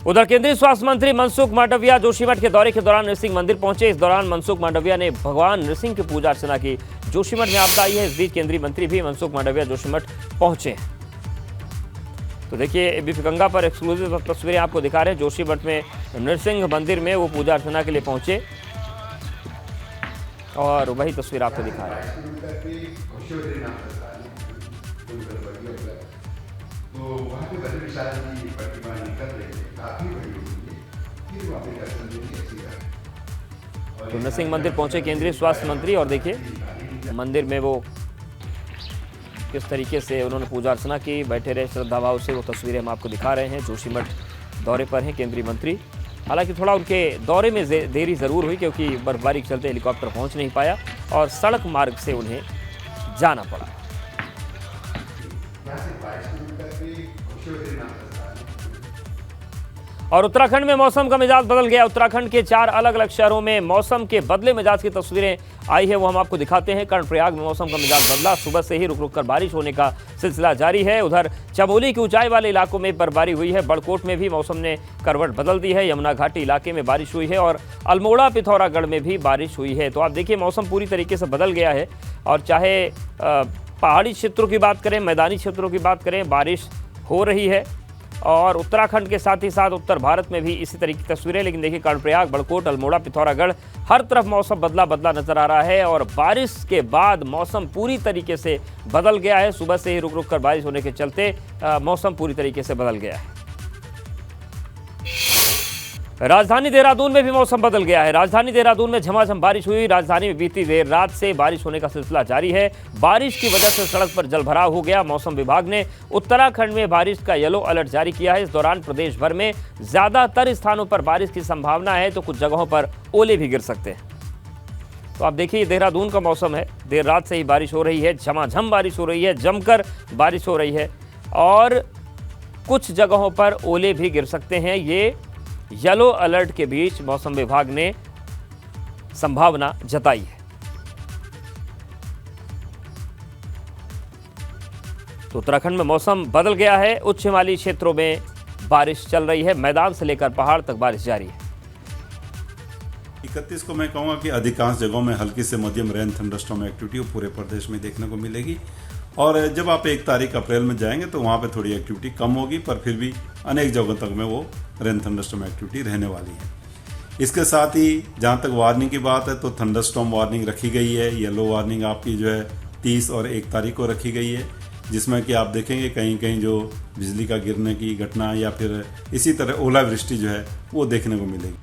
उधर केंद्रीय स्वास्थ्य मंत्री मनसुख मांडविया जोशीमठ के दौरे के दौरान नृसिंह मंदिर पहुंचे। इस दौरान मनसुख मांडविया ने भगवान नृसिंह की पूजा अर्चना की। जोशीमठ में आपदा आई है, इस बीच केंद्रीय मंत्री भी मनसुख मांडविया जोशीमठ पहुंचे। तो देखिए एबीपी गंगा पर एक्सक्लूसिव तस्वीरें आपको दिखा रहे हैं। जोशीमठ में नृसिंह मंदिर में वो पूजा अर्चना के लिए पहुंचे और वही तस्वीर आपको दिखा रहे हैं। तो नृसिंह मंदिर पहुंचे केंद्रीय स्वास्थ्य मंत्री और देखिए मंदिर में वो किस तरीके से उन्होंने पूजा अर्चना की, बैठे रहे श्रद्धा भाव से। वो तस्वीरें हम आपको दिखा रहे हैं। जोशीमठ दौरे पर हैं केंद्रीय मंत्री। हालांकि थोड़ा उनके दौरे में देरी ज़रूर हुई क्योंकि बर्फबारी के चलते हेलीकॉप्टर पहुंच नहीं पाया और सड़क मार्ग से उन्हें जाना पड़ा। और उत्तराखंड में मौसम का मिजाज बदल गया। उत्तराखंड के 4 अलग अलग शहरों में मौसम के बदले मिजाज की तस्वीरें आई है, वो हम आपको दिखाते हैं। कर्णप्रयाग में मौसम का मिजाज बदला, सुबह से ही रुक रुक कर बारिश होने का सिलसिला जारी है। उधर चमोली की ऊंचाई वाले इलाकों में बर्फबारी हुई है। बड़कोट में भी मौसम ने करवट बदल दी है। यमुना घाटी इलाके में बारिश हुई है और अल्मोड़ा पिथौरागढ़ में भी बारिश हुई है। तो आप देखिए मौसम पूरी तरीके से बदल गया है और चाहे पहाड़ी क्षेत्रों की बात करें, मैदानी क्षेत्रों की बात करें, बारिश हो रही है। और उत्तराखंड के साथ ही साथ उत्तर भारत में भी इसी तरह की तस्वीरें। लेकिन देखिए कर्णप्रयाग, बड़कोट, अल्मोड़ा, पिथौरागढ़ हर तरफ मौसम बदला बदला नजर आ रहा है और बारिश के बाद मौसम पूरी तरीके से बदल गया है। सुबह से ही रुक रुक कर बारिश होने के चलते मौसम पूरी तरीके से बदल गया है। राजधानी देहरादून में भी मौसम बदल गया है। राजधानी देहरादून में झमाझम बारिश हुई। राजधानी में बीती देर रात से बारिश होने का सिलसिला जारी है। बारिश की वजह से सड़क पर जलभराव हो गया। मौसम विभाग ने उत्तराखंड में बारिश का येलो अलर्ट जारी किया है। इस दौरान प्रदेश भर में ज्यादातर स्थानों पर बारिश की संभावना है, तो कुछ जगहों पर ओले भी गिर सकते हैं। तो आप देखिए देहरादून का मौसम है, देर रात से ही बारिश हो रही है, झमाझम बारिश हो रही है, जमकर बारिश हो रही है और कुछ जगहों पर ओले भी गिर सकते हैं। ये येलो अलर्ट के बीच मौसम विभाग ने संभावना जताई है। तो उत्तराखंड में मौसम बदल गया है। उच्च हिमालयी क्षेत्रों में बारिश चल रही है। मैदान से लेकर पहाड़ तक बारिश जारी है। 31 को मैं कहूँगा कि अधिकांश जगहों में हल्की से मध्यम रेन थंडरस्टॉर्म एक्टिविटी पूरे प्रदेश में देखने को मिलेगी। और जब आप 1 तारीख अप्रैल में जाएंगे तो वहाँ पे थोड़ी एक्टिविटी कम होगी, पर फिर भी अनेक जगहों तक में वो रेन थंडरस्टॉर्म एक्टिविटी रहने वाली है। इसके साथ ही जहाँ तक वार्निंग की बात है तो थंडरस्टॉर्म वार्निंग रखी गई है। येलो वार्निंग आपकी जो है 30 और 1 तारीख को रखी गई है, जिसमें कि आप देखेंगे कहीं कहीं जो बिजली का गिरने की घटना या फिर इसी तरह ओलावृष्टि जो है वो देखने को मिलेगी।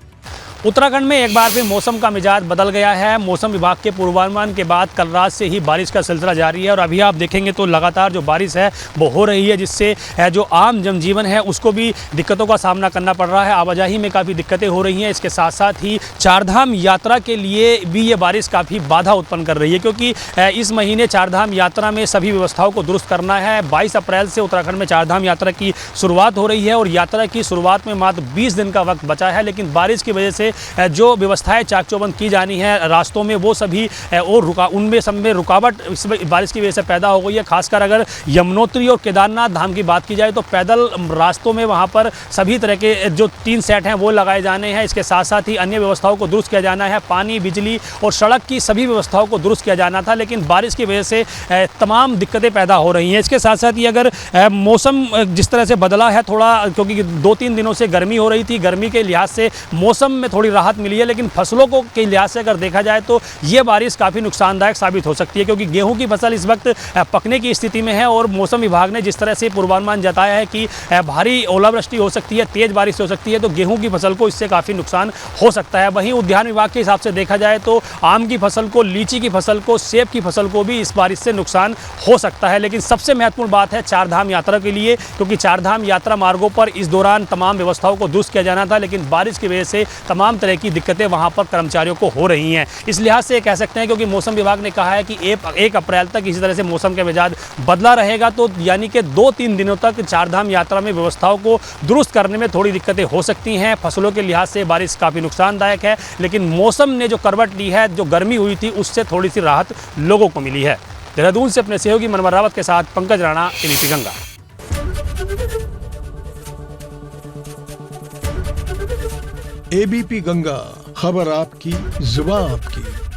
उत्तराखंड में एक बार फिर मौसम का मिजाज बदल गया है। मौसम विभाग के पूर्वानुमान के बाद कल रात से ही बारिश का सिलसिला जारी है और अभी आप देखेंगे तो लगातार जो बारिश है वो हो रही है, जिससे जो आम जनजीवन है उसको भी दिक्कतों का सामना करना पड़ रहा है। आवाजाही में काफ़ी दिक्कतें हो रही हैं। इसके साथ साथ ही चारधाम यात्रा के लिए भी ये बारिश काफ़ी बाधा उत्पन्न कर रही है, क्योंकि इस महीने चारधाम यात्रा में सभी व्यवस्थाओं को दुरुस्त करना है। 22 अप्रैल से उत्तराखंड में चारधाम यात्रा की शुरुआत हो रही है और यात्रा की शुरुआत में मात्र 20 दिन का वक्त बचा है। लेकिन बारिश की वजह से जो व्यवस्थाएं चाक चौबंद की जानी है रास्तों में, वो सभी और उनमें सब में रुकावट इस बारिश की वजह से पैदा हो गई है। खासकर अगर यमुनोत्री और केदारनाथ धाम की बात की जाए तो पैदल रास्तों में वहां पर सभी तरह के जो 3 सेट हैं वो लगाए जाने हैं। इसके साथ साथ ही अन्य व्यवस्थाओं को दुरुस्त किया जाना है। पानी, बिजली और सड़क की सभी व्यवस्थाओं को दुरुस्त किया जाना था, लेकिन बारिश की वजह से तमाम दिक्कतें पैदा हो रही हैं। इसके साथ साथ ही अगर मौसम जिस तरह से बदला है थोड़ा, क्योंकि 2-3 दिनों से गर्मी हो रही थी, गर्मी के लिहाज से मौसम में थोड़ी राहत मिली है, लेकिन फसलों को के लिहाज से अगर देखा जाए तो ये बारिश काफ़ी नुकसानदायक साबित हो सकती है, क्योंकि गेहूं की फसल इस वक्त पकने की स्थिति में है और मौसम विभाग ने जिस तरह से पूर्वानुमान जताया है कि भारी ओलावृष्टि हो सकती है, तेज बारिश हो सकती है, तो गेहूं की फसल को इससे काफ़ी नुकसान हो सकता है। वहीं उद्यान विभाग के हिसाब से देखा जाए तो आम की फसल को, लीची की फसल को, सेब की फसल को भी इस बारिश से नुकसान हो सकता है। लेकिन सबसे महत्वपूर्ण बात है चारधाम यात्रा के लिए, क्योंकि चारधाम यात्रा मार्गों पर इस दौरान तमाम व्यवस्थाओं को दुरुस्त किया जाना था, लेकिन बारिश की वजह से तमाम तरह की दिक्कतें वहां पर कर्मचारियों को हो रही हैं। इस लिहाज से कह सकते हैं, क्योंकि मौसम विभाग ने कहा है कि 1 अप्रैल तक इसी तरह से मौसम का मिजाज बदला रहेगा, तो यानी कि 2-3 दिनों तक चारधाम यात्रा में व्यवस्थाओं को दुरुस्त करने में थोड़ी दिक्कतें हो सकती हैं। फसलों के लिहाज से बारिश काफ़ी नुकसानदायक है, लेकिन मौसम ने जो करवट ली है, जो गर्मी हुई थी, उससे थोड़ी सी राहत लोगों को मिली है। देहरादून से अपने सहयोगी मनवर रावत के साथ पंकज राणा, एबीपी गंगा। एबीपी गंगा, खबर आपकी, जुबान आपकी।